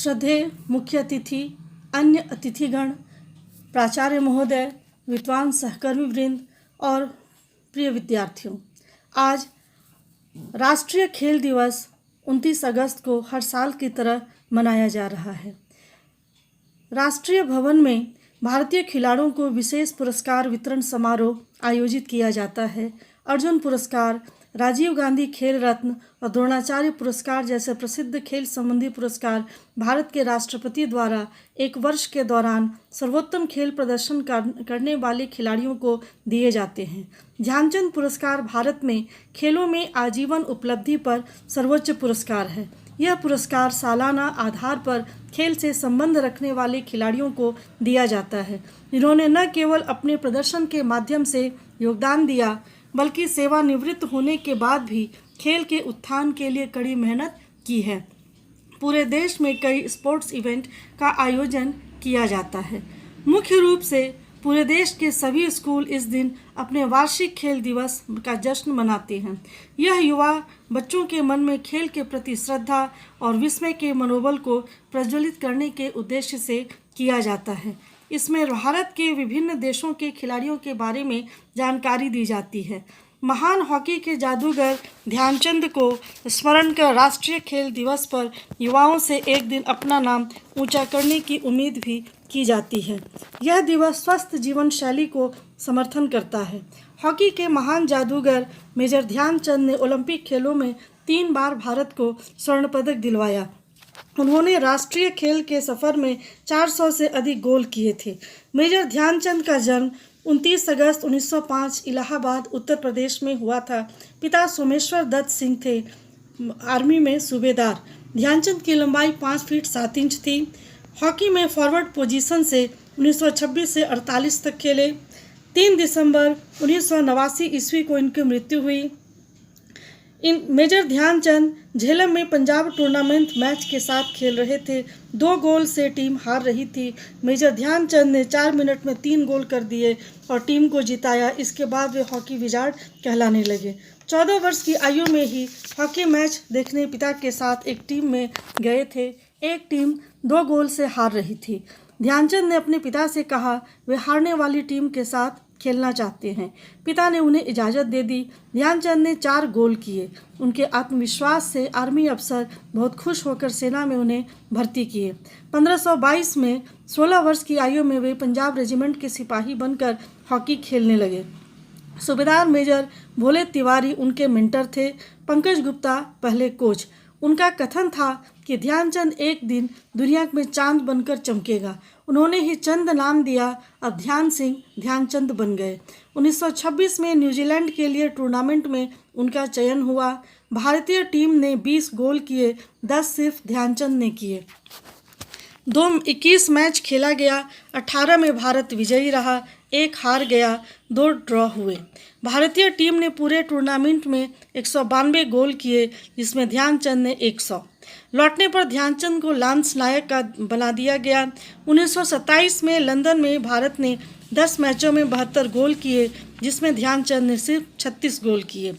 श्रद्धेय मुख्य अतिथि, अन्य अतिथिगण, प्राचार्य महोदय, विद्वान सहकर्मी वृंद और प्रिय विद्यार्थियों, आज राष्ट्रीय खेल दिवस 29 अगस्त को हर साल की तरह मनाया जा रहा है। राष्ट्रीय भवन में भारतीय खिलाड़ियों को विशेष पुरस्कार वितरण समारोह आयोजित किया जाता है। अर्जुन पुरस्कार, राजीव गांधी खेल रत्न और द्रोणाचार्य पुरस्कार जैसे प्रसिद्ध खेल संबंधी पुरस्कार भारत के राष्ट्रपति द्वारा एक वर्ष के दौरान सर्वोत्तम खेल प्रदर्शन करने वाले खिलाड़ियों को दिए जाते हैं। ध्यानचंद पुरस्कार भारत में खेलों में आजीवन उपलब्धि पर सर्वोच्च पुरस्कार है। यह पुरस्कार सालाना आधार पर खेल से संबंध रखने वाले खिलाड़ियों को दिया जाता है, जिन्होंने न केवल अपने प्रदर्शन के माध्यम से योगदान दिया, बल्कि सेवानिवृत्त होने के बाद भी खेल के उत्थान के लिए कड़ी मेहनत की है। पूरे देश में कई स्पोर्ट्स इवेंट का आयोजन किया जाता है। मुख्य रूप से पूरे देश के सभी स्कूल इस दिन अपने वार्षिक खेल दिवस का जश्न मनाते हैं। यह युवा बच्चों के मन में खेल के प्रति श्रद्धा और विस्मय के मनोबल को प्रज्वलित करने के उद्देश्य से किया जाता है। इसमें भारत के विभिन्न देशों के खिलाड़ियों के बारे में जानकारी दी जाती है। महान हॉकी के जादूगर ध्यानचंद को स्मरण कर राष्ट्रीय खेल दिवस पर युवाओं से एक दिन अपना नाम ऊंचा करने की उम्मीद भी की जाती है। यह दिवस स्वस्थ जीवन शैली को समर्थन करता है। हॉकी के महान जादूगर मेजर ध्यानचंद ने ओलंपिक खेलों में 3 बार भारत को स्वर्ण पदक दिलवाया। उन्होंने राष्ट्रीय खेल के सफ़र में 400 से अधिक गोल किए थे। मेजर ध्यानचंद का जन्म 29 अगस्त 1905 इलाहाबाद उत्तर प्रदेश में हुआ था। पिता सोमेश्वर दत्त सिंह थे, आर्मी में सूबेदार। ध्यानचंद की लंबाई 5 फीट 7 इंच थी। हॉकी में फॉरवर्ड पोजीशन से 1926 से 48 तक खेले। 3 दिसंबर 1989 ईस्वी को इनकी मृत्यु हुई। मेजर ध्यानचंद झेलम में पंजाब टूर्नामेंट मैच के साथ खेल रहे थे। 2 गोल से टीम हार रही थी। मेजर ध्यानचंद ने 4 मिनट में 3 गोल कर दिए और टीम को जिताया। इसके बाद वे हॉकी विजार्ड कहलाने लगे। 14 वर्ष की आयु में ही हॉकी मैच देखने पिता के साथ एक टीम में गए थे। एक टीम 2 गोल से हार रही थी। ध्यानचंद ने अपने पिता से कहा वे हारने वाली टीम के साथ खेलना चाहते हैं। पिता ने उन्हें इजाज़त दे दी। ध्यानचंद ने 4 गोल किए। उनके आत्मविश्वास से आर्मी अफसर बहुत खुश होकर सेना में उन्हें भर्ती किए। 1522 में 16 वर्ष की आयु में वे पंजाब रेजिमेंट के सिपाही बनकर हॉकी खेलने लगे। सूबेदार मेजर भोले तिवारी उनके मेंटर थे। पंकज गुप्ता पहले कोच। उनका कथन था कि ध्यानचंद एक दिन दुनिया में चांद बनकर चमकेगा। उन्होंने ही चंद नाम दिया और ध्यान सिंह ध्यानचंद बन गए। 1926 में न्यूजीलैंड के लिए टूर्नामेंट में उनका चयन हुआ। भारतीय टीम ने 20 गोल किए, 10 सिर्फ ध्यानचंद ने किए। 21 मैच खेला गया, 18 में भारत विजयी रहा, 1 हार गया, 2 ड्रॉ हुए। भारतीय टीम ने पूरे टूर्नामेंट में 192 गोल किए, जिसमें ध्यानचंद ने 100। लौटने पर ध्यानचंद को लांस नायक का बना दिया गया। 1927 में लंदन में भारत ने 10 मैचों में 72 गोल किए, जिसमें ध्यानचंद ने सिर्फ 36 गोल किए।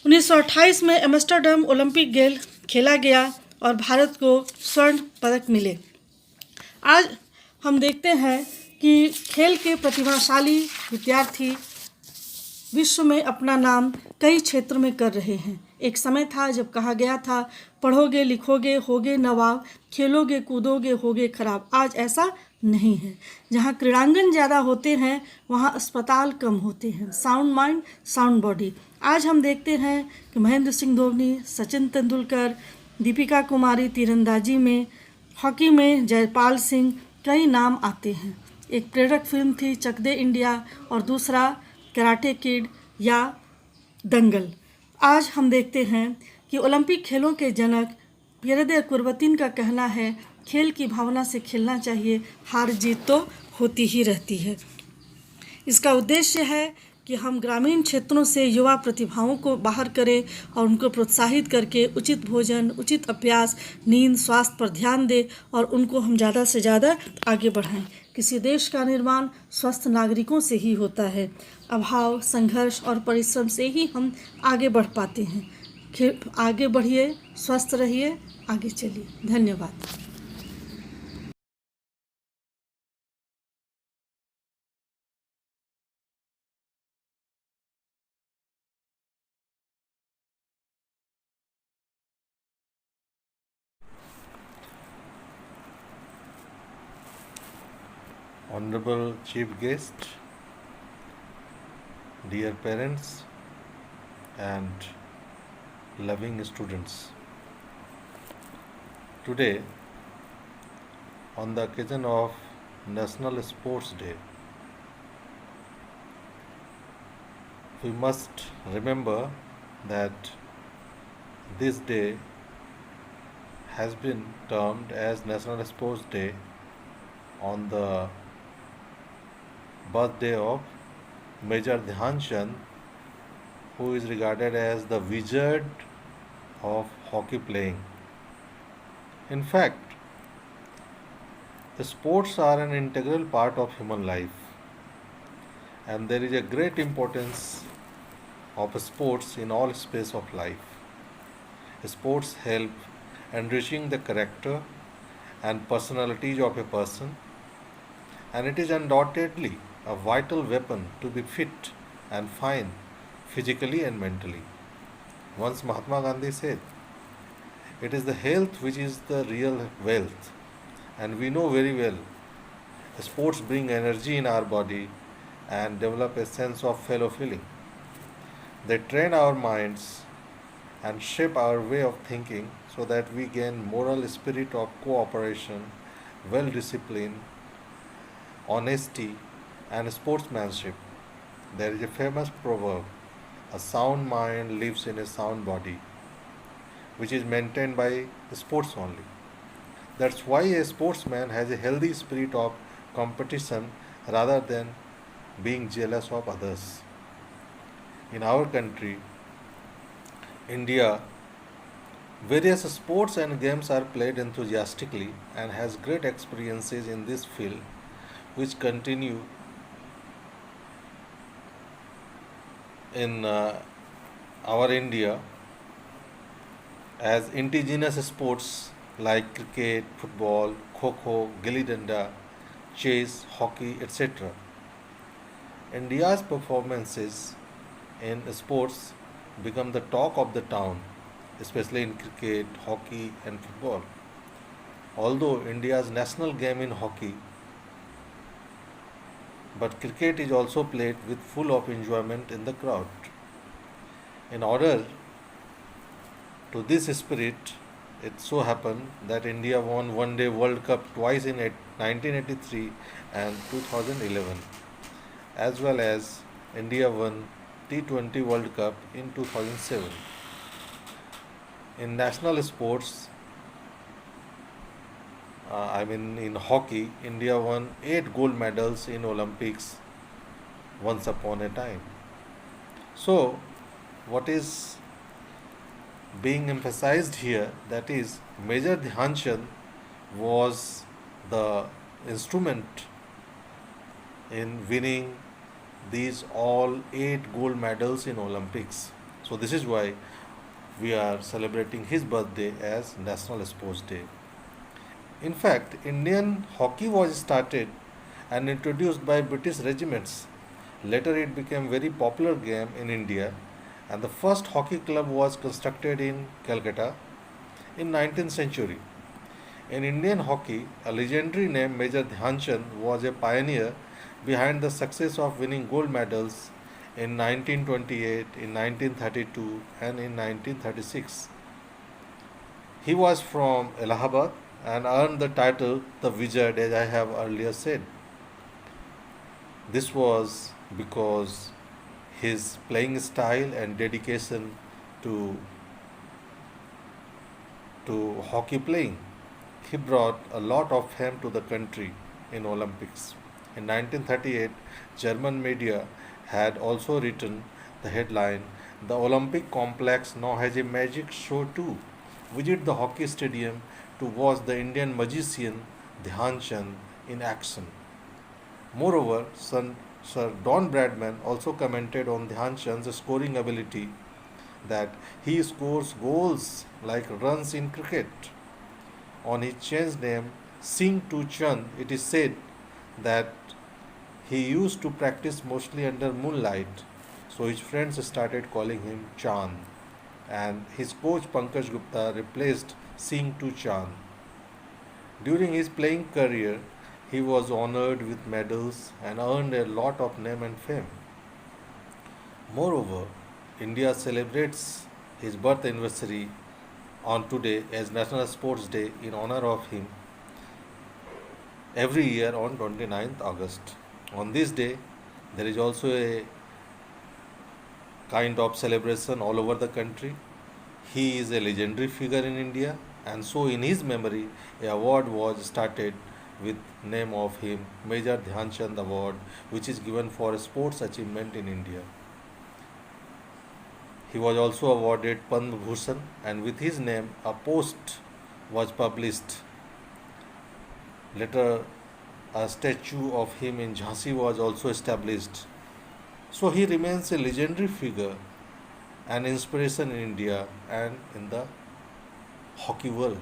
1928 में एम्स्टर्डम ओलंपिक खेल खेला गया और भारत को स्वर्ण पदक मिले। आज हम देखते हैं कि खेल के प्रतिभाशाली विद्यार्थी विश्व में अपना नाम कई क्षेत्र में कर रहे हैं। एक समय था जब कहा गया था पढ़ोगे लिखोगे होगे नवाब, खेलोगे कूदोगे होगे खराब। आज ऐसा नहीं है। जहाँ क्रीड़ांगन ज़्यादा होते हैं वहाँ अस्पताल कम होते हैं। Sound mind sound body. आज हम देखते हैं कि महेंद्र सिंह धोनी, सचिन तेंदुलकर, दीपिका कुमारी तीरंदाजी में, हॉकी में जयपाल सिंह, कई नाम आते हैं। एक प्रेरक फिल्म थी चक दे इंडिया और दूसरा कराटे किड या दंगल। आज हम देखते हैं कि ओलंपिक खेलों के जनक पियरे कुरबतिन का कहना है खेल की भावना से खेलना चाहिए, हार जीत तो होती ही रहती है। इसका उद्देश्य है कि हम ग्रामीण क्षेत्रों से युवा प्रतिभाओं को बाहर करें और उनको प्रोत्साहित करके उचित भोजन, उचित अभ्यास, नींद, स्वास्थ्य पर ध्यान दें और उनको हम ज़्यादा से ज़्यादा आगे बढ़ाएं। किसी देश का निर्माण स्वस्थ नागरिकों से ही होता है। अभाव, संघर्ष और परिश्रम से ही हम आगे बढ़ पाते हैं। आगे बढ़िए, स्वस्थ रहिए, आगे चलिए। धन्यवाद। Honorable Chief Guest, dear parents, and loving students. Today, on the occasion of National Sports Day, we must remember that this day has been termed as National Sports Day on the birthday of Major Dhyan Chand, who is regarded as the wizard of hockey playing. In fact, the sports are an integral part of human life, and there is a great importance of sports in all space of life. Sports help enriching the character and personalities of a person, and it is undoubtedly a vital weapon to be fit and fine physically and mentally. Once Mahatma Gandhi said, "It is the health which is the real wealth," and we know very well sports bring energy in our body and develop a sense of fellow feeling. They train our minds and shape our way of thinking so that we gain moral spirit of cooperation, well discipline, honesty, and sportsmanship. There is a famous proverb, a sound mind lives in a sound body, which is maintained by sports only. That's why a sportsman has a healthy spirit of competition rather than being jealous of others. In our country, India, various sports and games are played enthusiastically and has great experiences in this field which continue in our India as indigenous sports like cricket, football, kho, gilli danda, chess, hockey, etc. India's performances in sports become the talk of the town, especially in cricket, hockey, and football. Although India's national game in hockey, but cricket is also played with full of enjoyment in the crowd. In order to this spirit, it so happened that India won One Day World Cup twice in 1983 and 2011, as well as India won T20 World Cup in 2007. In national sports, in hockey, India won 8 gold medals in Olympics once upon a time. So, what is being emphasized here, that is Major Dhyan Chand was the instrument in winning these all 8 gold medals in Olympics. So this is why we are celebrating his birthday as National Sports Day. In fact, Indian hockey was started and introduced by British regiments. Later it became very popular game in India, and the first hockey club was constructed in Calcutta in 19th century. In Indian hockey, a legendary name Major Dhyan Chand was a pioneer behind the success of winning gold medals in 1928, in 1932, and in 1936. He was from Allahabad and earned the title the Wizard, as I have earlier said. This was because his playing style and dedication to hockey playing. He brought a lot of fame to the country in Olympics. In 1938, German media had also written the headline, "The Olympic complex now has a magic show too. Visit the hockey stadium to watch the Indian magician Dhyan Chand in action." Moreover, Sir Don Bradman also commented on Dhyan Chand's scoring ability, that he scores goals like runs in cricket. On his changed name, Singh to Chand, it is said that he used to practice mostly under moonlight, so his friends started calling him Chand, and his coach Pankaj Gupta replaced Singh to Chand. During his playing career, he was honored with medals and earned a lot of name and fame. Moreover, India celebrates his birth anniversary on today as National Sports Day in honor of him every year on 29th August. On this day, there is also a kind of celebration all over the country. He is a legendary figure in India, and so in his memory, a award was started with name of him, Major Dhyan Chand Award, which is given for sports achievement in India. He was also awarded Padma Bhushan, and with his name, a post was published. Later, a statue of him in Jhansi was also established. So he remains a legendary figure, an inspiration in India and in the hockey world.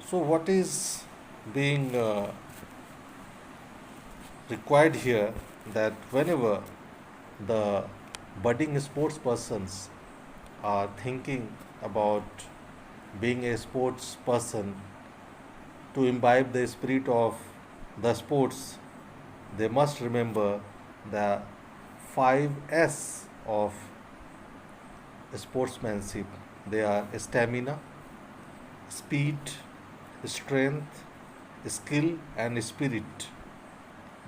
So, what is being required here, that whenever the budding sports persons are thinking about being a sports person, to imbibe the spirit of the sports, they must remember the 5S of sportsmanship. They are stamina, speed, strength, skill, and spirit.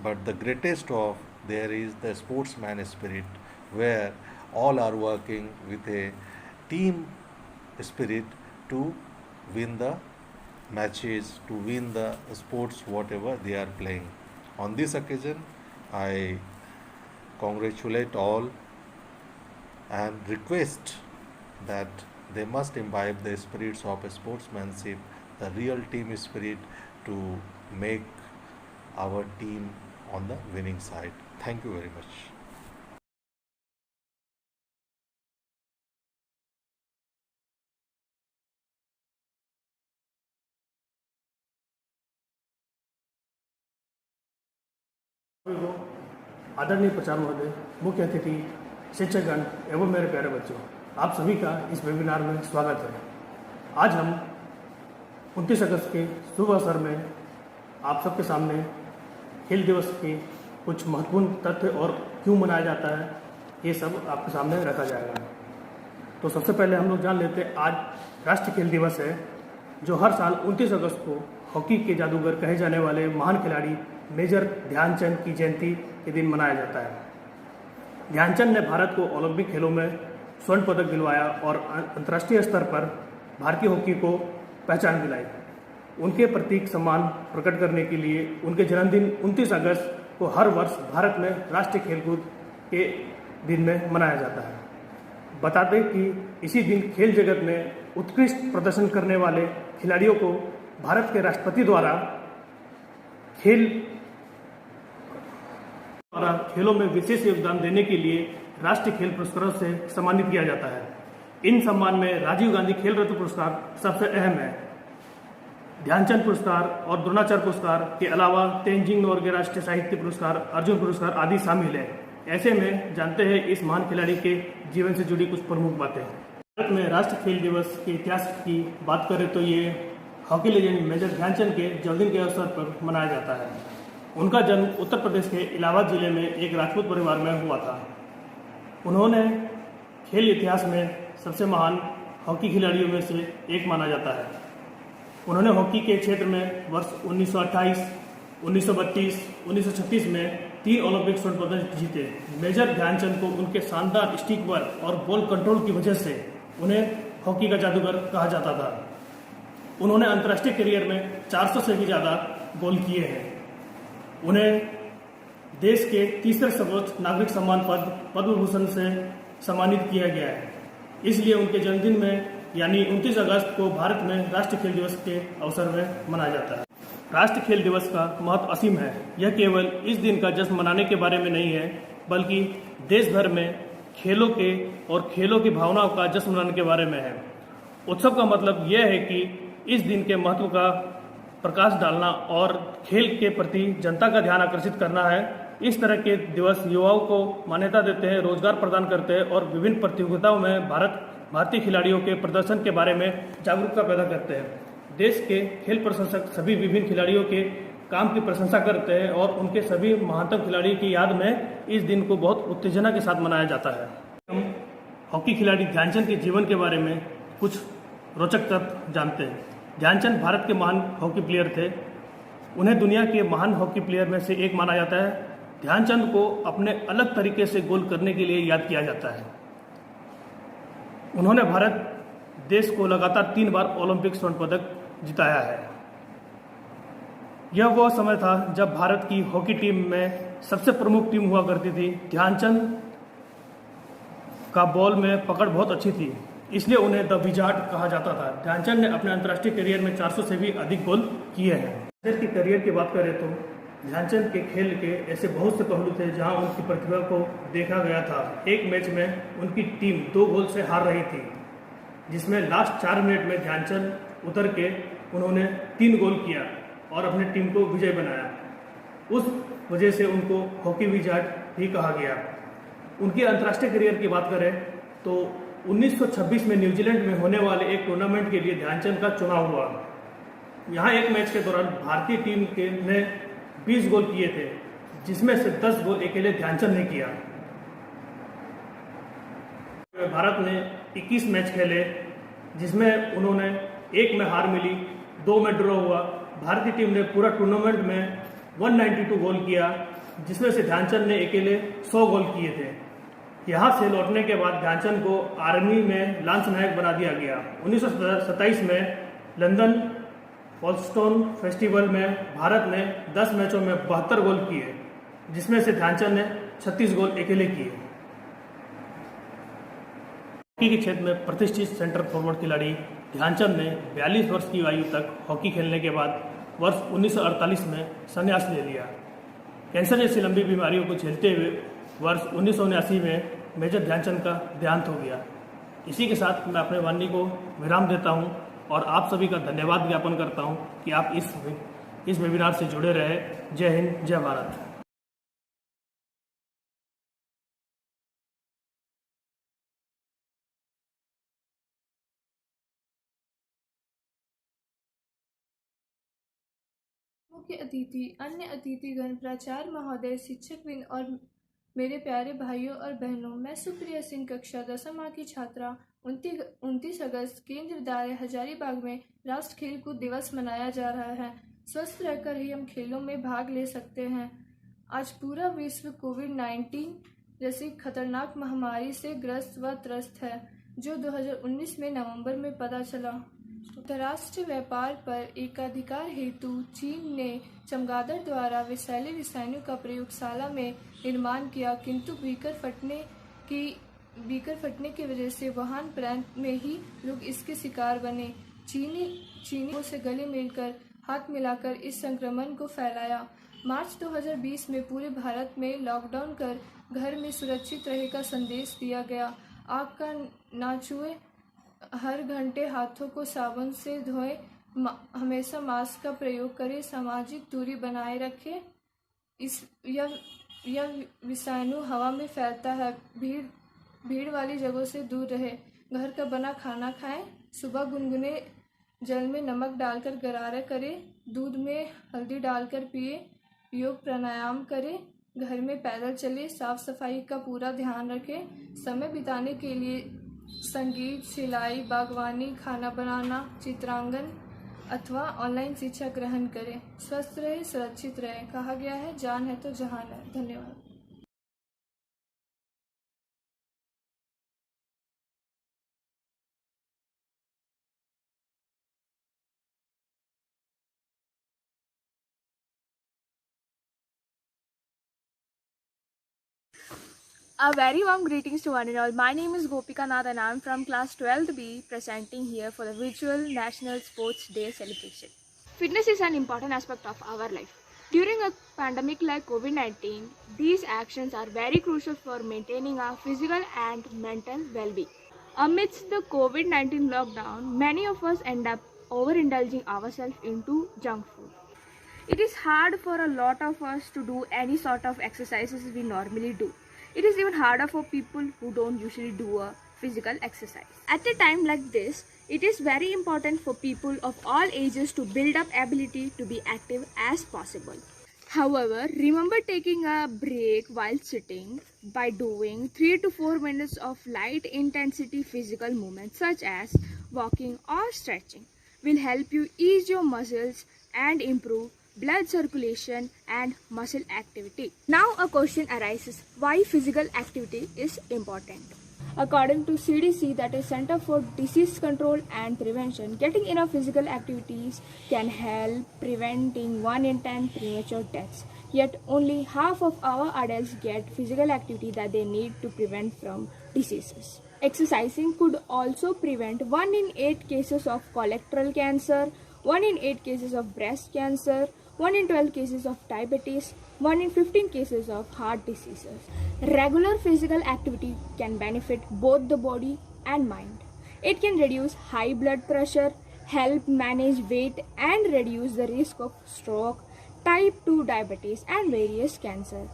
But the greatest of there is the sportsman spirit, where all are working with a team spirit to win the matches, to win the sports whatever they are playing. On this occasion, I congratulate all and request that they must imbibe the spirits of sportsmanship, the real team spirit, to make our team on the winning side. Thank you very much. सभी को आदरणीय प्रचार महोदय, मुख्य अतिथि, शिक्षकगण एवं मेरे प्यारे बच्चों, आप सभी का इस वेबिनार में स्वागत है। आज हम 29 अगस्त के शुभ अवसर में आप सबके सामने खेल दिवस के कुछ महत्वपूर्ण तथ्य और क्यों मनाया जाता है, ये सब आपके सामने रखा जाएगा। तो सबसे पहले हम लोग जान लेते हैं, आज राष्ट्रीय खेल दिवस है, जो हर साल 29 अगस्त को हॉकी के जादूगर कहे जाने वाले महान खिलाड़ी मेजर ध्यानचंद की जयंती के दिन मनाया जाता है। ध्यानचंद ने भारत को ओलंपिक खेलों में स्वर्ण पदक दिलवाया और अंतर्राष्ट्रीय स्तर पर भारतीय हॉकी को पहचान दिलाई। उनके प्रतीक सम्मान प्रकट करने के लिए उनके जन्मदिन 29 अगस्त को हर वर्ष भारत में राष्ट्रीय खेलकूद के दिन में मनाया जाता है। बता दें कि इसी दिन खेल जगत में उत्कृष्ट प्रदर्शन करने वाले खिलाड़ियों को भारत के राष्ट्रपति द्वारा खेलों में विशेष योगदान देने के लिए राष्ट्रीय खेल पुरस्कारों से सम्मानित किया जाता है। इन सम्मान में राजीव गांधी खेल रत्न पुरस्कार सबसे अहम है। ध्यानचंद पुरस्कार और द्रोणाचार्य पुरस्कार के अलावा तेंजिंग नोरगे राष्ट्रीय साहित्य पुरस्कार, अर्जुन पुरस्कार आदि शामिल है। ऐसे में जानते हैं इस महान खिलाड़ी के जीवन से जुड़ी कुछ प्रमुख बातें। भारत में राष्ट्रीय खेल दिवस के इतिहास की बात करें तो ये हॉकी लेजेंड मेजर ध्यानचंद के जन्मदिन के अवसर पर मनाया जाता है। उनका जन्म उत्तर प्रदेश के इलाहाबाद जिले में एक राजपूत परिवार में हुआ था। उन्होंने खेल इतिहास में सबसे महान हॉकी खिलाड़ियों में से एक माना जाता है। उन्होंने हॉकी के क्षेत्र में वर्ष 1928, 1932, 1936 में 3 ओलंपिक स्वर्ण पदक जीते। मेजर ध्यानचंद को उनके शानदार स्टिक वर्क और बॉल कंट्रोल की वजह से उन्हें हॉकी का जादूगर कहा जाता था। उन्होंने अंतर्राष्ट्रीय करियर में 400 से भी ज़्यादा गोल किए हैं। उन्हें देश के तीसरे सर्वोच्च नागरिक सम्मान पद पद्म भूषण से सम्मानित किया गया है। इसलिए उनके जन्मदिन में यानी 29 अगस्त को भारत में राष्ट्रीय खेल दिवस के अवसर में मनाया जाता है। राष्ट्रीय खेल दिवस का महत्व असीम है। यह केवल इस दिन का जश्न मनाने के बारे में नहीं है, बल्कि देश भर में खेलों के और खेलों की भावनाओं का जश्न मनाने के बारे में है। उत्सव का मतलब यह है कि इस दिन के महत्व का प्रकाश डालना और खेल के प्रति जनता का ध्यान आकर्षित करना है। इस तरह के दिवस युवाओं को मान्यता देते हैं, रोजगार प्रदान करते हैं और विभिन्न प्रतियोगिताओं में भारत भारतीय खिलाड़ियों के प्रदर्शन के बारे में जागरूकता पैदा करते हैं। देश के खेल प्रशंसक सभी विभिन्न खिलाड़ियों के काम की प्रशंसा करते हैं और उनके सभी महानतम खिलाड़ी की याद में इस दिन को बहुत उत्तेजना के साथ मनाया जाता है। हम हॉकी खिलाड़ी ध्यानचंद के जीवन के बारे में कुछ रोचक तथ्य जानते हैं। ध्यानचंद भारत के महान हॉकी प्लेयर थे। उन्हें दुनिया के महान हॉकी प्लेयर में से एक माना जाता है। ध्यानचंद को अपने अलग तरीके से गोल करने के लिए याद किया जाता है। उन्होंने भारत देश को लगातार 3 बार ओलंपिक स्वर्ण पदक जिताया है। यह वह समय था जब भारत की हॉकी टीम में सबसे प्रमुख टीम हुआ करती थी। ध्यानचंद का बॉल में पकड़ बहुत अच्छी थी, इसलिए उन्हें द विजार्ड कहा जाता था। ध्यानचंद ने अपने अंतर्राष्ट्रीय करियर में 400 से भी अधिक गोल किए हैं। ध्यानचंद की करियर की बात करें तो ध्यानचंद के खेल के ऐसे बहुत से पहलू थे जहां उनकी प्रतिभा को देखा गया था। एक मैच में उनकी टीम 2 गोल से हार रही थी, जिसमें लास्ट 4 मिनट में ध्यानचंद उतर के उन्होंने 3 गोल किया और अपनी टीम को विजय बनाया। उस वजह से उनको हॉकी विजार्ड भी कहा गया। उनकी अंतर्राष्ट्रीय करियर की बात करें तो 1926 में न्यूजीलैंड में होने वाले एक टूर्नामेंट के लिए ध्यानचंद का चुनाव हुआ। यहाँ एक मैच के दौरान भारतीय टीम ने 20 गोल किए थे, जिसमें से 10 गोल अकेले ध्यानचंद ने किया। भारत ने 21 मैच खेले, जिसमें उन्होंने 1 में हार मिली, 2 में ड्रॉ हुआ। भारतीय टीम ने पूरा टूर्नामेंट में 192 गोल किया, जिसमें से ध्यानचंद ने अकेले 100 गोल किए थे। यहाँ से लौटने के बाद ध्यानचंद को आर्मी में लांस नायक बना दिया गया। 1927 में लंदन फॉल्स्टोन फेस्टिवल में भारत ने 10 मैचों में 72 गोल किए, जिसमें से ध्यानचंद ने 36 गोल अकेले किए। हॉकी के क्षेत्र में प्रतिष्ठित सेंटर फॉरवर्ड खिलाड़ी ध्यानचंद ने 42 वर्ष की आयु तक हॉकी खेलने के बाद वर्ष 1948 में संन्यास ले लिया। कैंसर जैसी लंबी बीमारियों को झेलते हुए वर्ष 1979 में मेजर ध्यानचंद का देहांत हो गया। इसी के साथ मैं अपने वाणी को विराम देता हूं और आप सभी का धन्यवाद ज्ञापन करता हूं कि आप इस वेबिनार से जुड़े रहे। जय हिंद, जय भारत। मुख्य अतिथि, अन्य अतिथिगण, प्राचार्य महोदय, शिक्षकवृंद और मेरे प्यारे भाइयों और बहनों, मैं सुप्रिया सिंह कक्षा 10वीं की छात्रा। 29 अगस्त केंद्र विद्यालय हजारीबाग में राष्ट्र खेल कूद दिवस मनाया जा रहा है। स्वस्थ रहकर ही हम खेलों में भाग ले सकते हैं। आज पूरा विश्व कोविड-19 जैसी खतरनाक महामारी से ग्रस्त व त्रस्त है, जो 2019 में नवंबर में पता चला। अंतर्राष्ट्रीय व्यापार पर एकाधिकार हेतु चीन ने चमगादड़ द्वारा विषैले रसायनों का प्रयोगशाला में निर्माण किया, किंतु बीकर फटने की वजह से वुहान प्रांत में ही लोग इसके शिकार बने। चीनियों से गले मिलकर हाथ मिलाकर इस संक्रमण को फैलाया। मार्च 2020 में पूरे भारत में लॉकडाउन कर घर में सुरक्षित रहे का संदेश दिया गया। आग का ना छुए, हर घंटे हाथों को साबुन से धोएं, हमेशा मास्क का प्रयोग करें, सामाजिक दूरी बनाए रखें। यह विषाणु हवा में फैलता है। भीड़ वाली जगहों से दूर रहे। घर का बना खाना खाएं। सुबह गुनगुने जल में नमक डालकर गरारा करें। दूध में हल्दी डालकर पिए। योग प्राणायाम करें। घर में पैदल चले। साफ सफाई का पूरा ध्यान रखें। समय बिताने के लिए संगीत, सिलाई, बागवानी, खाना बनाना, चित्रांकन अथवा ऑनलाइन शिक्षा ग्रहण करें। स्वस्थ रहे, सुरक्षित रहे। कहा गया है, जान है तो जहान है। धन्यवाद। A very warm greetings to one and all. My name is Gopika Nath and I am from class 12th B, presenting here for the virtual National Sports Day celebration. Fitness is an important aspect of our life. During a pandemic like COVID-19, these actions are very crucial for maintaining our physical and mental well-being. Amidst the COVID-19 lockdown, many of us end up overindulging ourselves into junk food. It is hard for a lot of us to do any sort of exercises we normally do. It is even harder for people who don't usually do a physical exercise. At a time like this, it is very important for people of all ages to build up ability to be active as possible. However, remember taking a break while sitting by doing 3 to 4 minutes of light intensity physical movements such as walking or stretching will help you ease your muscles and improve blood circulation and muscle activity. Now a question arises, why physical activity is important? According to CDC, that is Center for Disease Control and Prevention, getting enough physical activities can help preventing 1 in 10 premature deaths. Yet only half of our adults get physical activity that they need to prevent from diseases. Exercising could also prevent 1 in 8 cases of colorectal cancer, 1 in 8 cases of breast cancer, 1 in 12 cases of diabetes, 1 in 15 cases of heart diseases. Regular physical activity can benefit both the body and mind. It can reduce high blood pressure, help manage weight, and reduce the risk of stroke, type 2 diabetes, and various cancer.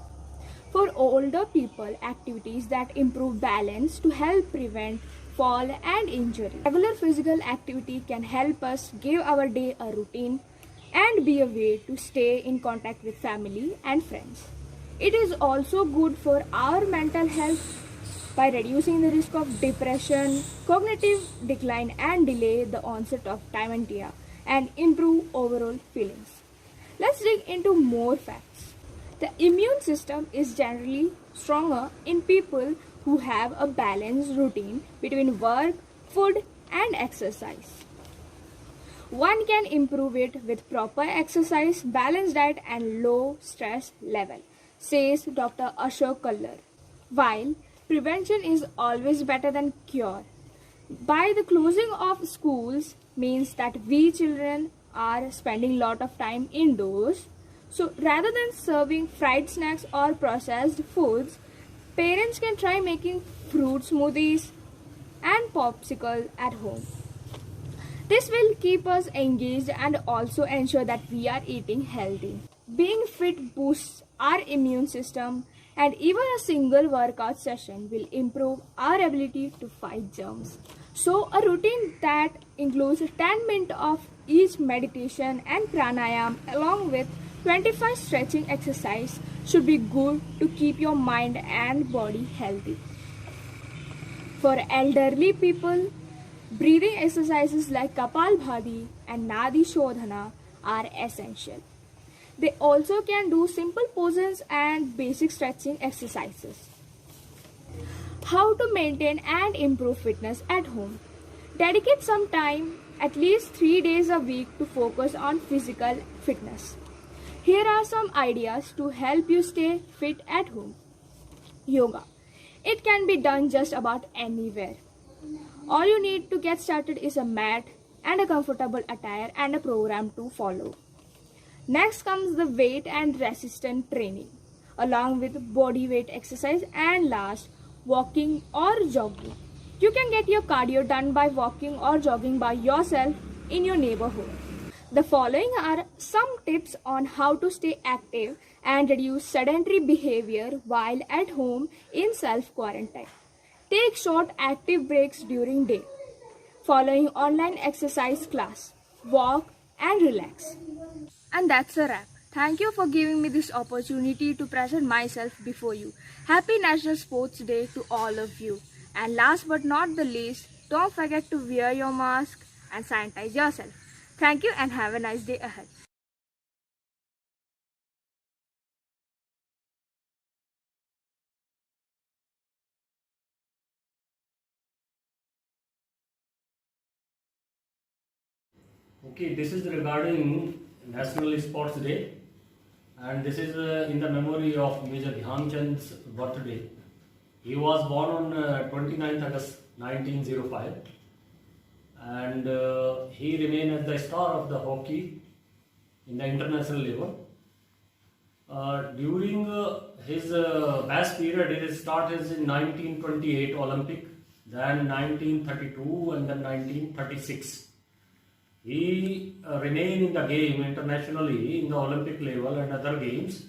For older people, activities that improve balance to help prevent fall and injury. Regular physical activity can help us give our day a routine and be a way to stay in contact with family and friends. It is also good for our mental health by reducing the risk of depression, cognitive decline, and delay the onset of dementia and improve overall feelings. Let's dig into more facts. The immune system is generally stronger in people who have a balanced routine between work, food, and exercise. One can improve it with proper exercise, balanced diet, and low stress level, says Dr. Ashok Kallar. While prevention is always better than cure, by the closing of schools means that we children are spending lot of time indoors. So rather than serving fried snacks or processed foods, parents can try making fruit smoothies and popsicle at home. This will keep us engaged and also ensure that we are eating healthy. Being fit boosts our immune system, and even a single workout session will improve our ability to fight germs. So a routine that includes 10 minutes of each meditation and pranayam along with 25 stretching exercise should be good to keep your mind and body healthy. For elderly people, breathing exercises like Kapalbhati and Nadi Shodhana are essential. They also can do simple poses and basic stretching exercises. How to maintain and improve fitness at home? Dedicate some time, at least 3 days a week, to focus on physical fitness. Here are some ideas to help you stay fit at home. Yoga. It can be done just about anywhere. All you need to get started is a mat and a comfortable attire and a program to follow. Next comes the weight and resistance training, along with body weight exercise, and last, walking or jogging. You can get your cardio done by walking or jogging by yourself in your neighborhood. The following are some tips on how to stay active and reduce sedentary behavior while at home in self-quarantine. Take short active breaks during day. Following online exercise class, walk and relax. And that's a wrap. Thank you for giving me this opportunity to present myself before you. Happy National Sports Day to all of you. And last but not the least, don't forget to wear your mask and sanitize yourself. Thank you and have a nice day ahead. Okay, this is regarding National Sports Day, and this is in the memory of Major Dhyan Chand's birthday. He was born on 29th August 1905, and he remained as the star of the hockey in the international level. During his best period, his start is in 1928 Olympic, then 1932 and then 1936. He remained in the game internationally in the Olympic level and other games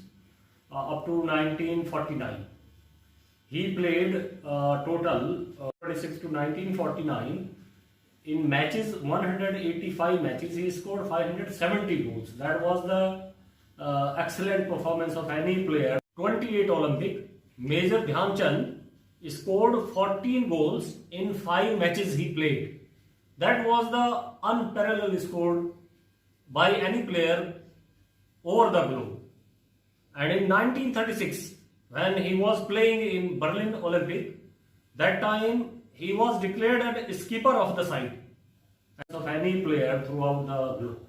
up to 1949. He played total 1946 to 1949, in matches, 185 matches, he scored 570 goals. That was the excellent performance of any player. 28 Olympic, Major Dhyan Chand scored 14 goals in 5 matches he played. That was the unparalleled score by any player over the globe. And in 1936, when he was playing in Berlin Olympic, that time he was declared as skipper of the side of any player throughout the globe.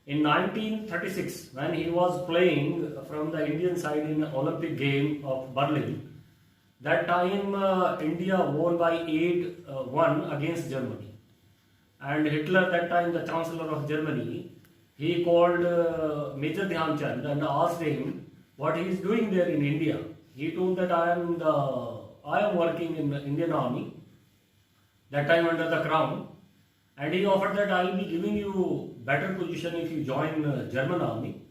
In 1936, when he was playing from the Indian side in the Olympic game of Berlin, that time India won by 8-1 against Germany. And Hitler, that time the Chancellor of Germany, he called Major Dhyan Chand and asked him what he is doing there in India. He told that I am working in the Indian Army, that time under the Crown, and he offered that I will be giving you better position if you join German Army.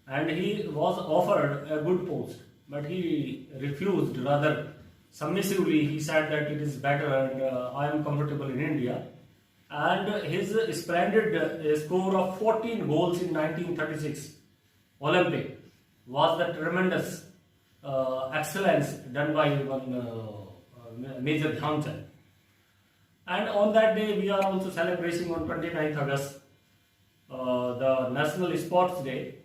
And he was offered a good post, but he refused. Rather submissively, he said that it is better and I am comfortable in India. And his splendid score of 14 goals in 1936 Olympic was the tremendous excellence done by Major Dhyan Chand. And on that day, we are also celebrating on 29th August the National Sports Day,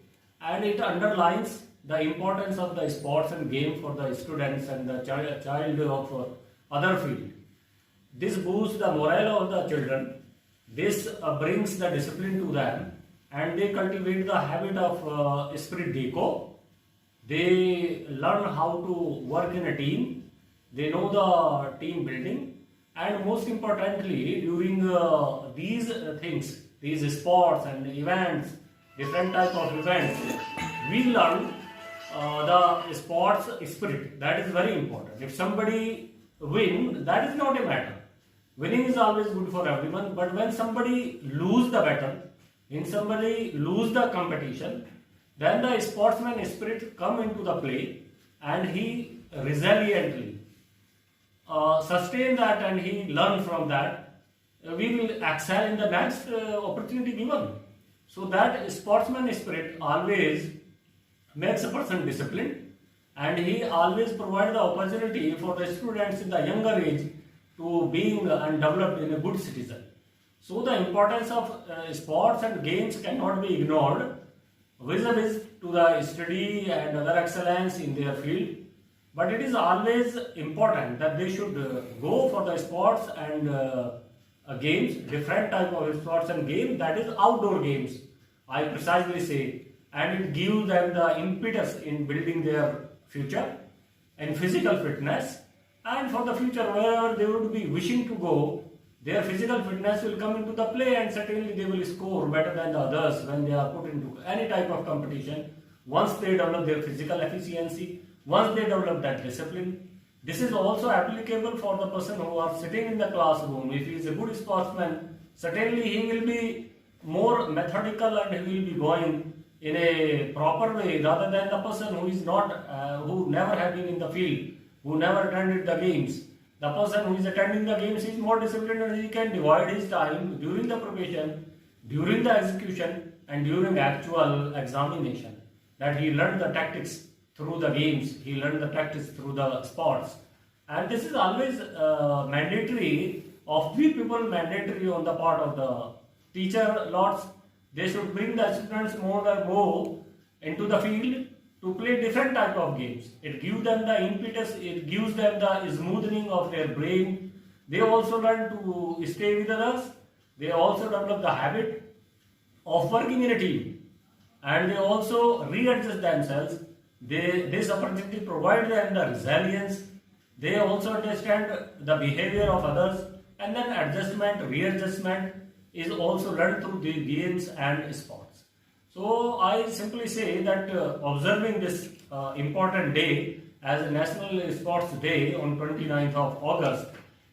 and it underlines the importance of the sports and game for the students and the child of other field. This boosts the morale of the children, this brings the discipline to them, and they cultivate the habit of esprit de corps. They learn how to work in a team, they know the team building, and most importantly, during these things, these sports and events, different types of events, we learn the sports spirit. That is very important. If somebody wins, that is not a matter. Winning is always good for everyone, but when somebody lose the battle, when somebody lose the competition, then the sportsman spirit come into the play, and he resiliently sustain that and he learn from that. We will excel in the next opportunity given. So that sportsman spirit always makes a person disciplined, and he always provides the opportunity for the students in the younger age to being and developed in a good citizen. So the importance of sports and games cannot be ignored vis-a-vis to the study and other excellence in their field. But it is always important that they should go for the sports and games, different type of sports and games, that is outdoor games, I precisely say, and it gives them the impetus in building their future and physical fitness. And for the future, wherever they would be wishing to go, their physical fitness will come into the play, and certainly they will score better than the others when they are put into any type of competition. Once they develop their physical efficiency, once they develop that discipline, this is also applicable for the person who are sitting in the classroom. If he is a good sportsman, certainly he will be more methodical and he will be going in a proper way, rather than the person who is not, who never have been in the field, who never attended the games. The person who is attending the games is more disciplined, and he can divide his time during the preparation, during the execution, and during actual examination. That he learned the tactics through the games, he learned the tactics through the sports. And this is always mandatory, of three people mandatory on the part of the teacher lots. They should bring the students more and more into the field to play different type of games. It gives them the impetus, it gives them the smoothing of their brain. They also learn to stay with others. They also develop the habit of working in a team, and they also readjust themselves. This opportunity provides them the resilience. They also understand the behavior of others, and then adjustment, readjustment is also learned through the games and sports. So I simply say that observing this important day as a National Sports Day on 29th of August,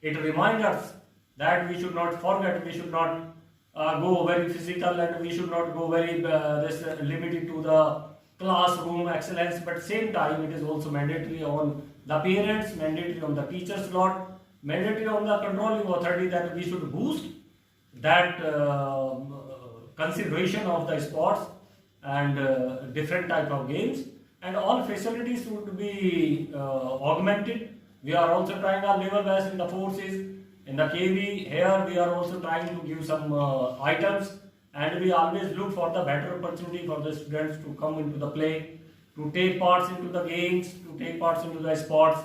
it reminds us that we should not forget, we should not go very physical, and we should not go very limited to the classroom excellence, but same time it is also mandatory on the parents, mandatory on the teachers lot, mandated on the controlling authority that we should boost that consideration of the sports and different type of games, and all facilities would be augmented. We are also trying our level best in the forces, in the KV. Here we are also trying to give some items, and we always look for the better opportunity for the students to come into the play, to take parts into the games, to take parts into the sports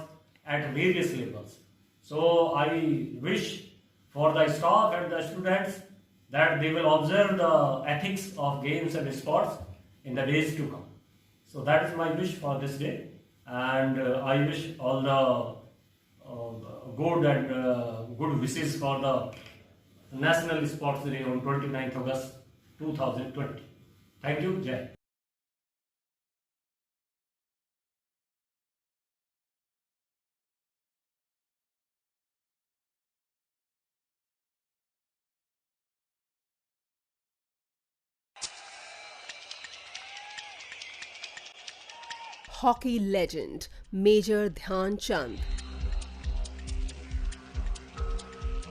at various levels. So I wish for the staff and the students that they will observe the ethics of games and sports in the days to come. So that is my wish for this day, and I wish all the good and good wishes for the National Sports Day on 29th August 2020. Thank you. Jai. Hockey legend Major Dhyan Chand.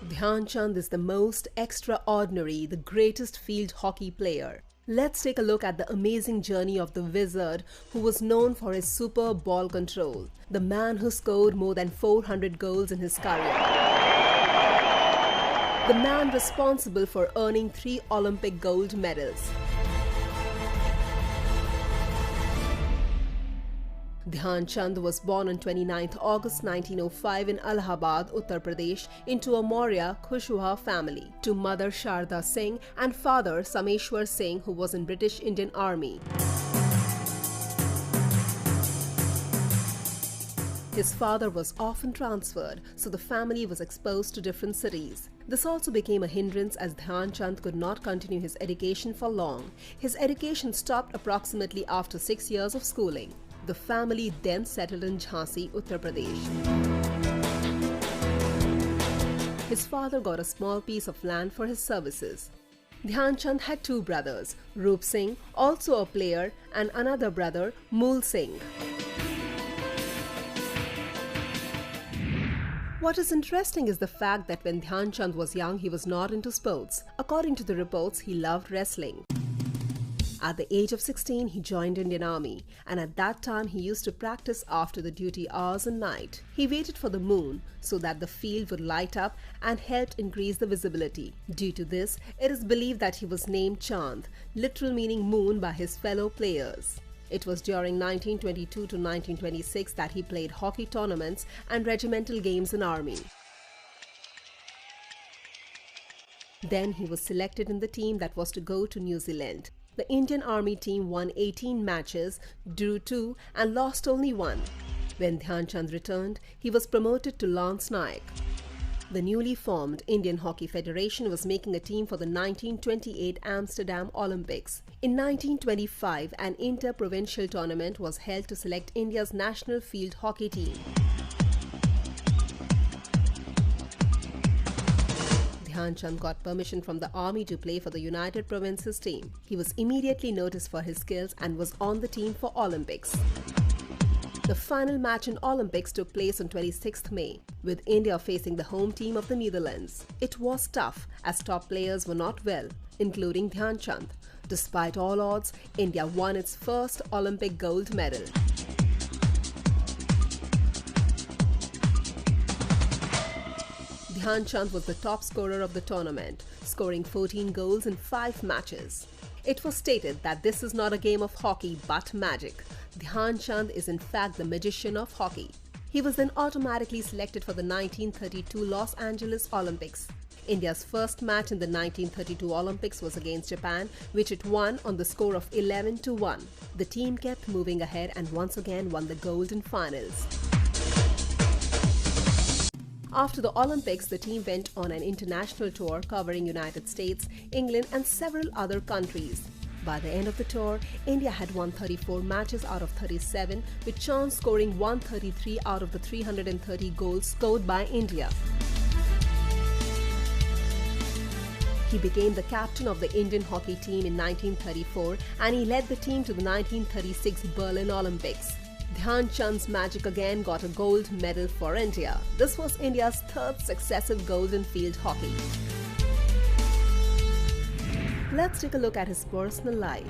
Dhyan Chand is the most extraordinary, the greatest field hockey player. Let's take a look at the amazing journey of the wizard who was known for his superb ball control, the man who scored more than 400 goals in his career. The man responsible for earning 3 Olympic gold medals. Dhyan Chand was born on 29th August 1905 in Allahabad, Uttar Pradesh, into a Maurya Khushwah family, to mother Sharda Singh and father Sameshwar Singh, who was in British Indian Army. His father was often transferred, so the family was exposed to different cities. This also became a hindrance as Dhyan Chand could not continue his education for long. His education stopped approximately after 6 years of schooling. The family then settled in Jhansi, Uttar Pradesh. His father got a small piece of land for his services. Dhyan Chand had 2 brothers, Roop Singh, also a player, and another brother, Mool Singh. What is interesting is the fact that when Dhyan Chand was young, he was not into sports. According to the reports, he loved wrestling. At the age of 16, he joined Indian Army, and at that time he used to practice after the duty hours and night. He waited for the moon so that the field would light up and helped increase the visibility. Due to this, it is believed that he was named Chand, literal meaning moon, by his fellow players. It was during 1922 to 1926 that he played hockey tournaments and regimental games in Army. Then he was selected in the team that was to go to New Zealand. The Indian Army team won 18 matches, drew 2 and lost only 1. When Dhyan Chand returned, he was promoted to Lance Naik. The newly formed Indian Hockey Federation was making a team for the 1928 Amsterdam Olympics. In 1925, an inter-provincial tournament was held to select India's national field hockey team. Dhyan Chand got permission from the army to play for the United Provinces team. He was immediately noticed for his skills and was on the team for Olympics. The final match in Olympics took place on 26th May, with India facing the home team of the Netherlands. It was tough as top players were not well, including Dhyan Chand. Despite all odds, India won its first Olympic gold medal. Dhyan Chand was the top scorer of the tournament, scoring 14 goals in 5 matches. It was stated that this is not a game of hockey but magic. Dhyan Chand is in fact the magician of hockey. He was then automatically selected for the 1932 Los Angeles Olympics. India's first match in the 1932 Olympics was against Japan, which it won on the score of 11-1. The team kept moving ahead and once again won the gold in finals. After the Olympics, the team went on an international tour covering United States, England and several other countries. By the end of the tour, India had won 34 matches out of 37, with Chand scoring 133 out of the 330 goals scored by India. He became the captain of the Indian hockey team in 1934 and he led the team to the 1936 Berlin Olympics. Dhyan Chand's Magic again got a gold medal for India. This was India's third successive gold in field hockey. Let's take a look at his personal life.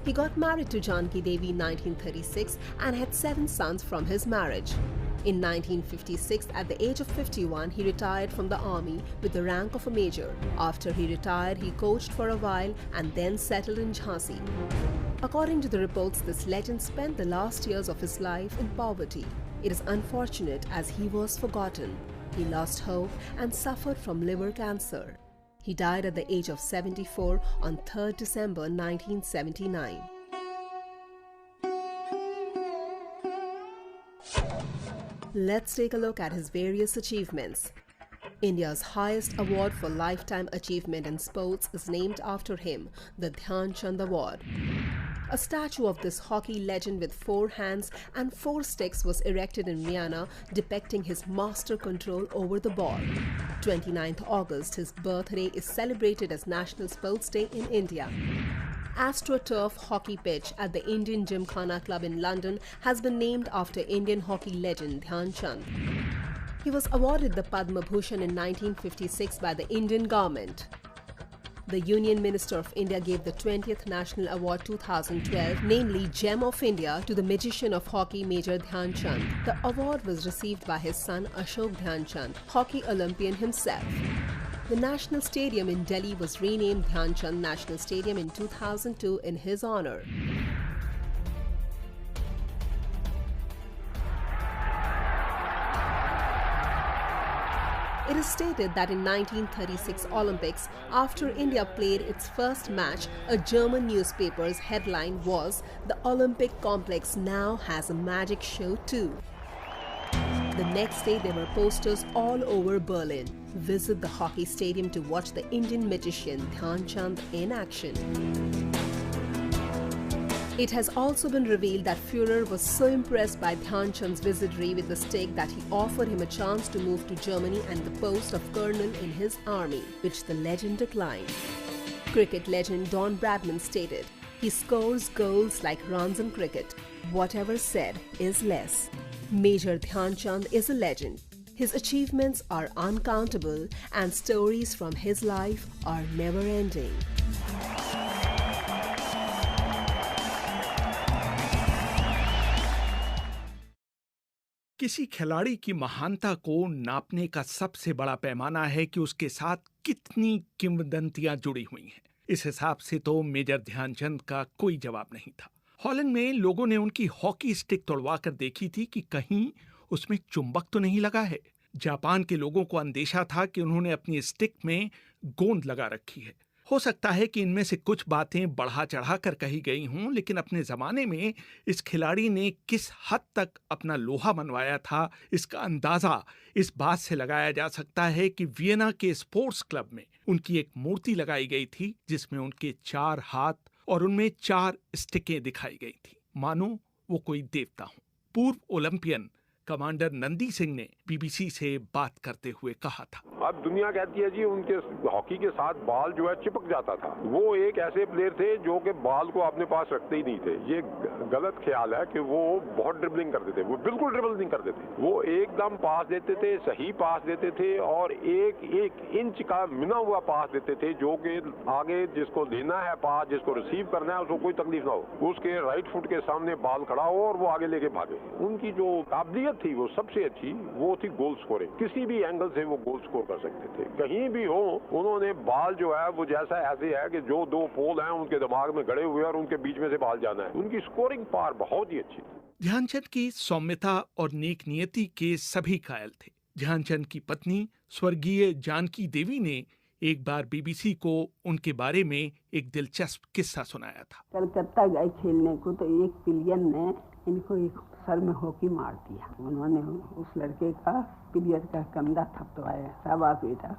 He got married to Janki Devi in 1936 and had 7 sons from his marriage. In 1956, at the age of 51, he retired from the army with the rank of a major. After he retired, he coached for a while and then settled in Jhansi. According to the reports, this legend spent the last years of his life in poverty. It is unfortunate as he was forgotten. He lost hope and suffered from liver cancer. He died at the age of 74 on 3rd December 1979. Let's take a look at his various achievements. India's highest award for lifetime achievement in sports is named after him, the Dhyan Chand Award. A statue of this hockey legend with 4 hands and 4 sticks was erected in Vienna, depicting his master control over the ball. 29th August, his birthday, is celebrated as National Sports Day in India. AstroTurf hockey pitch at the Indian Gymkhana Club in London has been named after Indian hockey legend Dhyan Chand. He was awarded the Padma Bhushan in 1956 by the Indian government. The Union Minister of India gave the 20th National Award 2012, namely Gem of India, to the magician of hockey Major Dhyan Chand. The award was received by his son Ashok Dhyan Chand, hockey Olympian himself. The National Stadium in Delhi was renamed Dhyan Chand National Stadium in 2002 in his honor. It is stated that in 1936 Olympics, after India played its first match, a German newspaper's headline was, "The Olympic complex now has a magic show too." The next day there were posters all over Berlin. Visit the hockey stadium to watch the Indian magician Dhyan Chand in action. It has also been revealed that Führer was so impressed by Dhyan Chand's wizardry with the stick that he offered him a chance to move to Germany and the post of colonel in his army, which the legend declined. Cricket legend Don Bradman stated, "He scores goals like runs in cricket. Whatever said is less." Major Dhyan Chand is a legend. His achievements are uncountable and stories from his life are never-ending. किसी खिलाड़ी की महानता को नापने का सबसे बड़ा पैमाना है कि उसके साथ कितनी किंवदंतियां जुड़ी हुई हैं। इस हिसाब से तो मेजर ध्यानचंद का कोई जवाब नहीं था। हॉलैंड में लोगों ने उनकी हॉकी स्टिक तोड़वा कर देखी थी कि कहीं उसमें चुंबक तो नहीं लगा है। जापान के लोगों को अंदेशा था कि उन्होंने अपनी स्टिक में गोंद लगा रखी है। हो सकता है कि इनमें से कुछ बातें बढ़ा चढ़ा कर कही गई हों, लेकिन अपने जमाने में इस खिलाड़ी ने किस हद तक अपना लोहा मनवाया था, इसका अंदाजा इस बात से लगाया जा सकता है कि वियना के स्पोर्ट्स क्लब में उनकी एक मूर्ति लगाई गई थी, जिसमें उनके 4 हाथ और उनमें 4 स्टिकें दिखाई गई थी, मानो वो कोई देवता हो। पूर्व ओलंपियन कमांडर नंदी सिंह ने बीबीसी से बात करते हुए कहा था, अब दुनिया कहती है जी उनके हॉकी के साथ बॉल जो है चिपक जाता था। वो एक ऐसे प्लेयर थे जो कि बॉल को अपने पास रखते ही नहीं थे। ये गलत ख्याल है कि वो बहुत ड्रिबलिंग करते थे। वो बिल्कुल ड्रिबल नहीं करते थे। वो एकदम पास देते थे, सही पास देते थे और एक इंच का मिना हुआ पास देते थे, जो कि आगे जिसको देना है पास, जिसको रिसीव करना है, उसको कोई तकलीफ ना हो। उसके राइट फुट के सामने बॉल खड़ा हो और वो आगे लेके भागे। उनकी जो काबिलियत थी वो सबसे अच्छी वो थी गोल स्कोरिंग। किसी भी एंगल से वो गोल स्कोर कर सकते थे, कहीं भी हो। उन्होंने बॉल जो है वो जैसा ऐसे है कि जो 2 पोल हैं उनके दिमाग में गड़े हुए और उनके बीच में से बॉल जाना है। उनकी स्कोरिंग पावर बहुत ही अच्छी थी। ध्यानचंद की सौम्यता और नेक नियति के सभी कायल थे। ध्यानचंद की पत्नी स्वर्गीय जानकी देवी ने एक बार बीबीसी को उनके बारे में एक दिलचस्प किस्सा सुनाया था। कलकत्ता गए खेलने को तो एक प्लेयर ने इनको एक सर में हॉकी मार दिया। उन्होंने उस लड़के का प्लेयर का कंधा थपथपाया। शाबाश बेटा,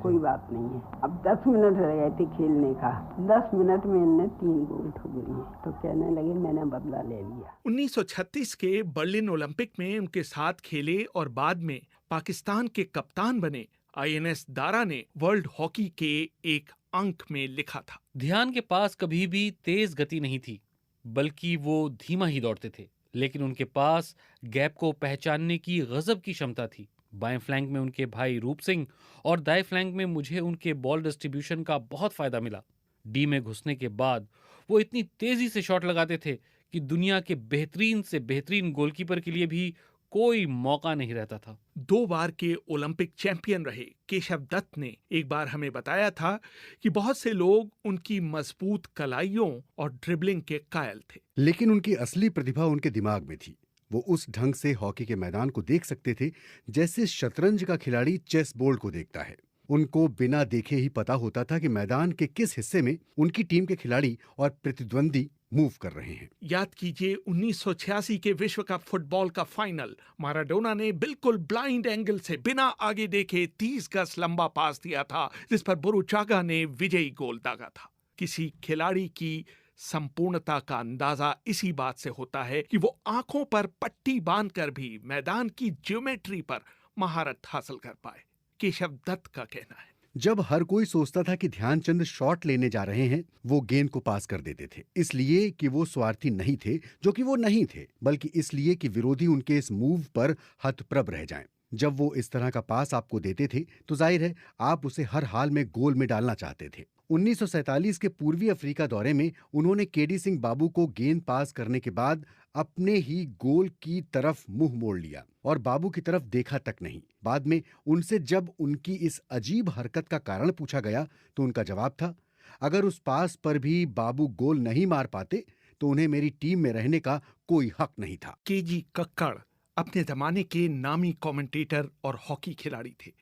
कोई बात नहीं है। अब 10 मिनट रह गए थे खेलने का। 10 मिनट में इनने 3 गोल ठोक दिए। तो कहने लगे मैंने बदला ले लिया। 1936 के बर्लिन ओलंपिक में उनके साथ खेले और बाद में पाकिस्तान के कप्तान बने INS दारा ने वर्ल्ड हॉकी के एक अंक में लिखा था, ध्यान के पास कभी भी तेज गति नहीं थी, बल्कि वो धीमा ही दौड़ते थे, लेकिन उनके पास गैप को पहचानने की गजब की क्षमता थी। बाएं फ्लैंक में उनके भाई रूप सिंह और दाएं फ्लैंक में मुझे उनके बॉल डिस्ट्रीब्यूशन का बहुत फायदा मिला। डी में घुसने के बाद वो इतनी तेजी से शॉट लगाते थे कि दुनिया के बेहतरीन से बेहतरीन गोलकीपर के लिए भी कोई मौका नहीं रहता था। 2 बार के ओलंपिक चैंपियन रहे केशव दत्त ने एक बार हमें बताया था कि बहुत से लोग उनकी मजबूत कलाइयों और ड्रिबलिंग के कायल थे, लेकिन उनकी असली प्रतिभा उनके दिमाग में थी। वो उस ढंग से हॉकी के मैदान को देख सकते थे जैसे शतरंज का खिलाड़ी चेस बोर्ड को देखता है। उनको बिना देखे ही पता होता था कि मैदान के किस हिस्से में उनकी टीम के खिलाड़ी और प्रतिद्वंदी मूव कर रहे हैं। याद कीजिए 1986 के विश्व कप फुटबॉल का फाइनल, माराडोना ने बिल्कुल ब्लाइंड एंगल से बिना आगे देखे 30 गज लंबा पास दिया था, जिस पर बुरुचागा ने विजयी गोल दागा था। किसी खिलाड़ी की संपूर्णता का अंदाजा इसी बात से होता है कि वो आंखों पर पट्टी बांधकर भी मैदान की ज्योमेट्री पर महारत हासिल कर पाए। केशव दत्त का कहना है, जब हर कोई सोचता था कि ध्यानचंद शॉट लेने जा रहे हैं, वो गेंद को पास कर देते थे, इसलिए कि वो स्वार्थी नहीं थे, जो कि वो नहीं थे, बल्कि इसलिए कि विरोधी उनके इस मूव पर हतप्रभ रह जाएं। जब वो इस तरह का पास आपको देते थे तो जाहिर है आप उसे हर हाल में गोल में डालना चाहते थे। 1947 के पूर्वी अफ्रीका दौरे में उन्होंने केडी सिंह बाबू को गेंद पास करने के बाद अपने ही गोल की तरफ मुंह मोड़ लिया और बाबू की तरफ देखा तक नहीं। बाद में उनसे जब उनकी इस अजीब हरकत का कारण पूछा गया तो उनका जवाब था, अगर उस पास पर भी बाबू गोल नहीं मार पाते तो उन्हें मेरी टीम में रहने का कोई हक नहीं था। केजी कक्कड़ अपने जमाने के नामी कमेंटेटर और हॉकी खिलाड़ी थे।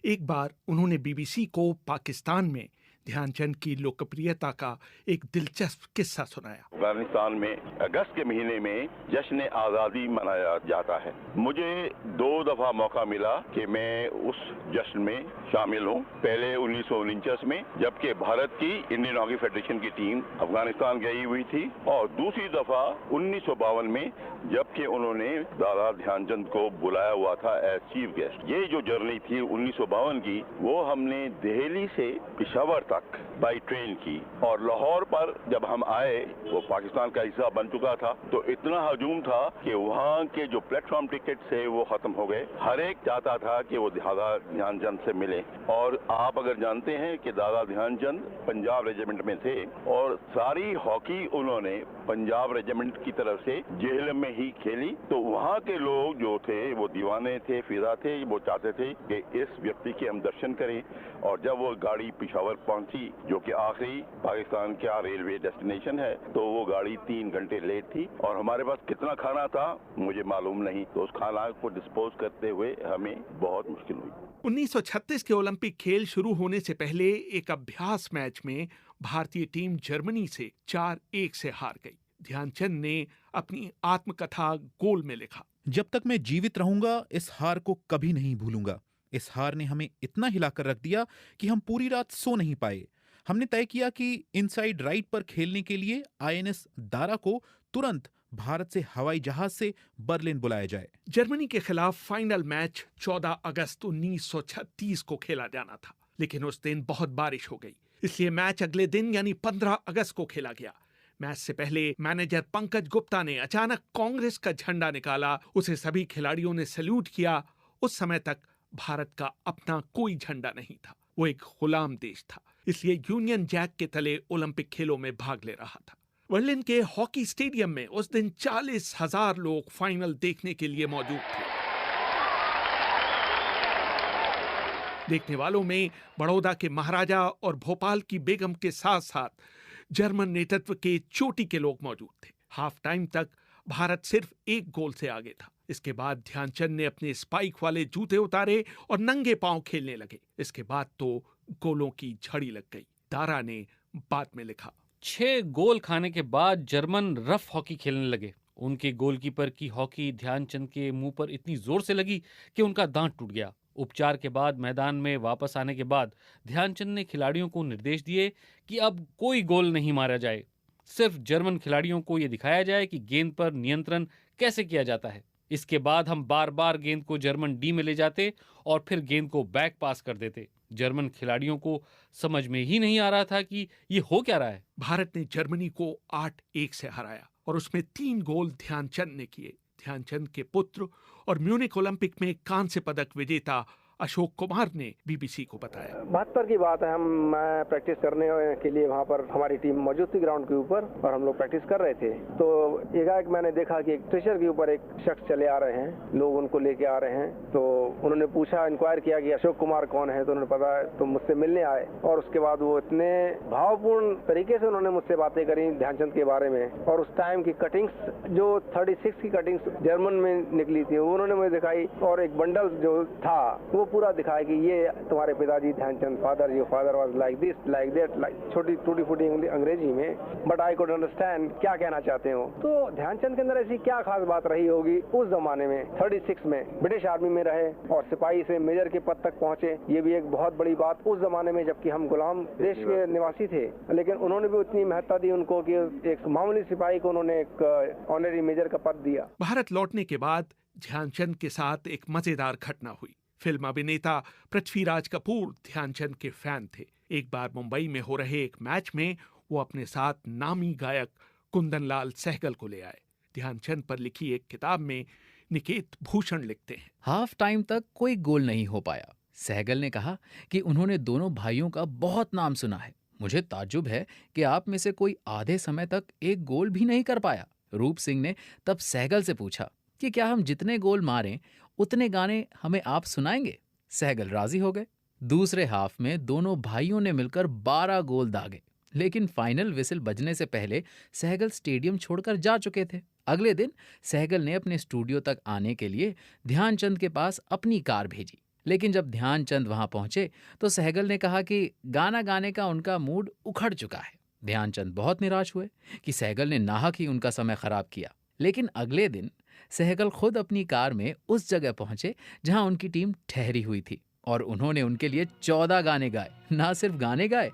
एक बार उन्होंने बीबीसी को पाकिस्तान में ध्यानचंद की लोकप्रियता का एक दिलचस्प किस्सा सुनाया। अफगानिस्तान में अगस्त के महीने में जश्न आज़ादी मनाया जाता है। मुझे 2 दफा मौका मिला कि मैं उस जश्न में शामिल हूँ। पहले 1949 में, जबकि भारत की इंडियन हॉकी फेडरेशन की टीम अफगानिस्तान गई हुई थी, और दूसरी दफा 1952 में, जबकि उन्होंने दादा ध्यानचंद को बुलाया हुआ था एज चीफ गेस्ट। ये जो जर्नी थी 1952 की, वो हमने दिल्ली से पेशावर तक बाई ट्रेन की, और लाहौर पर जब हम आए, वो पाकिस्तान का हिस्सा बन चुका था, तो इतना हजूम था कि वहाँ के जो प्लेटफॉर्म टिकट थे वो खत्म हो गए। हर एक चाहता था कि वो दादा ध्यानचंद से मिले। और आप अगर जानते हैं कि दादा ध्यानचंद पंजाब रेजिमेंट में थे, और सारी हॉकी उन्होंने पंजाब रेजिमेंट की तरफ से जेल में ही खेली, तो वहाँ के लोग जो थे वो दीवाने थे, फिदा थे, वो चाहते थे कि इस व्यक्ति के हम दर्शन करें। और जब वो गाड़ी पेशावर पहुंची, जो कि आखिरी पाकिस्तान का रेलवे डेस्टिनेशन है, तो वो गाड़ी 3 घंटे लेट थी, और हमारे पास कितना खाना था मुझे मालूम नहीं, तो उस खाना को डिस्पोज करते हुए हमें बहुत मुश्किल हुई। 1936 के ओलंपिक खेल शुरू होने से पहले एक अभ्यास मैच में भारतीय टीम जर्मनी से 4-1 से हार गई। ध्यानचंद ने अपनी आत्मकथा गोल में लिखा, जब तक मैं जीवित रहूंगा इस हार को कभी नहीं भूलूंगा। इस हार ने हमें इतना हिलाकर रख दिया कि हम पूरी रात सो नहीं पाए। हमने तय किया कि इनसाइड राइट पर खेलने के लिए आईएनएस दारा को तुरंत भारत से हवाई जहाज से बर्लिन बुलाया जाए। जर्मनी के खिलाफ फाइनल मैच 14 अगस्त 1936 को खेला जाना था, लेकिन उस दिन बहुत बारिश हो गई, इसलिए मैच अगले दिन यानी 15 अगस्त को खेला गया। मैच से पहले मैनेजर पंकज गुप्ता ने अचानक कांग्रेस का झंडा निकाला, उसे सभी खिलाड़ियों ने सैल्यूट किया। उस समय तक भारत का अपना कोई झंडा नहीं था, वो एक गुलाम देश था, इसलिए यूनियन जैक के तले ओलंपिक खेलों में भाग ले रहा था। बर्लिन के हॉकी स्टेडियम में उस दिन 40,000 लोग फाइनल देखने के लिए मौजूद थे। देखने वालों में बड़ौदा के महाराजा और भोपाल की बेगम के साथ साथ जर्मन नेतृत्व के चोटी के लोग मौजूद थे। हाफ टाइम तक भारत सिर्फ 1 गोल से आगे था। इसके बाद ध्यानचंद ने अपने स्पाइक वाले जूते उतारे और नंगे पांव खेलने लगे। इसके बाद तो गोलों की झड़ी लग गई। दारा ने बाद में लिखा, 6 गोल खाने के बाद जर्मन रफ हॉकी खेलने लगे। उनके गोलकीपर की हॉकी ध्यानचंद के मुंह पर इतनी जोर से लगी कि उनका दांत टूट गया। उपचार के बाद मैदान में वापस आने के बाद ध्यानचंद ने खिलाड़ियों को निर्देश दिए कि अब कोई गोल नहीं मारा जाए, सिर्फ जर्मन खिलाड़ियों को यह दिखाया जाए कि गेंद पर नियंत्रण कैसे किया जाता है। इसके बाद हम बार बार गेंद को जर्मन डी में ले जाते और फिर गेंद को बैक पास कर देते। जर्मन खिलाड़ियों को समझ में ही नहीं आ रहा था कि ये हो क्या रहा है। भारत ने जर्मनी को 8-1 से हराया। और उसमें 3 गोल ध्यानचंद ने किए। ध्यानचंद के पुत्र और म्यूनिक ओलंपिक में कांस्य पदक विजेता अशोक कुमार ने बीबीसी को बताया। 72 की बात है, मैं प्रैक्टिस करने के लिए वहाँ पर हमारी टीम मौजूद थी ग्राउंड के ऊपर और हम लोग प्रैक्टिस कर रहे थे। तो एकाएक मैंने देखा कि एक स्ट्रेचर के ऊपर एक शख्स चले आ रहे हैं, लोग उनको लेके आ रहे हैं। तो उन्होंने पूछा, इंक्वायर किया कि अशोक कुमार कौन है, तो उन्होंने पता है, तो मुझसे मिलने आए और उसके बाद वो इतने भावपूर्ण तरीके से उन्होंने मुझसे बातें करी ध्यानचंद के बारे में। और उस टाइम की कटिंग्स जो 36 की कटिंग्स जर्मन में निकली थी वो उन्होंने मुझे दिखाई और एक बंडल जो था वो पूरा दिखाया कि ये तुम्हारे पिताजी Dhyanchand, father, your father was like this, like that, like छोटी टूटी फूटी अंग्रेजी में, बट आई कुड अंडरस्टैंड क्या कहना चाहते हो। तो ध्यानचंद के अंदर ऐसी क्या खास बात रही होगी उस जमाने में, 36 में ब्रिटिश आर्मी में रहे और सिपाही से मेजर के पद तक पहुंचे। ये भी एक बहुत बड़ी बात उस जमाने में, जबकि हम गुलाम देश के निवासी थे, लेकिन उन्होंने भी उतनी महत्ता दी उनको कि एक मामूली सिपाही को उन्होंने एक ऑनरी मेजर का पद दिया। भारत लौटने के बाद ध्यानचंद के साथ एक मजेदार घटना हुई। फिल्म अभिनेता पृथ्वीराज कपूर ध्यानचंद के फैन थे। एक बार मुंबई में हो रहे एक मैच में वो अपने साथ नामी गायक कुंदनलाल सहगल को ले आए। ध्यानचंद पर लिखी एक किताब में निकेत भूषण लिखते हैं, हाफ टाइम तक कोई गोल नहीं हो पाया। सहगल ने कहा कि उन्होंने दोनों भाइयों का बहुत नाम सुना है। मुझे ताज्जुब है कि आप में से कोई आधे समय तक एक गोल भी नहीं कर पाया। रूप सिंह ने तब सहगल से पूछा कि क्या हम जितने गोल मारें उतने गाने हमें आप सुनाएंगे। सहगल राजी हो गए। दूसरे हाफ में दोनों भाइयों ने मिलकर 12 गोल दागे, लेकिन फाइनल विसिल बजने से पहले सहगल स्टेडियम छोड़कर जा चुके थे। अगले दिन सहगल ने अपने स्टूडियो तक आने के लिए ध्यानचंद के पास अपनी कार भेजी, लेकिन जब ध्यानचंद वहां पहुंचे तो सहगल ने कहा कि गाना गाने का उनका मूड उखड़ चुका है। ध्यानचंद बहुत निराश हुए कि सहगल ने नाहक ही उनका समय खराब किया। लेकिन अगले दिन सहगल खुद अपनी कार में उस जगह पहुंचे जहां उनकी टीम ठहरी हुई थी और उन्होंने उनके लिए 14 गाने गाए। ना सिर्फ गाने गाए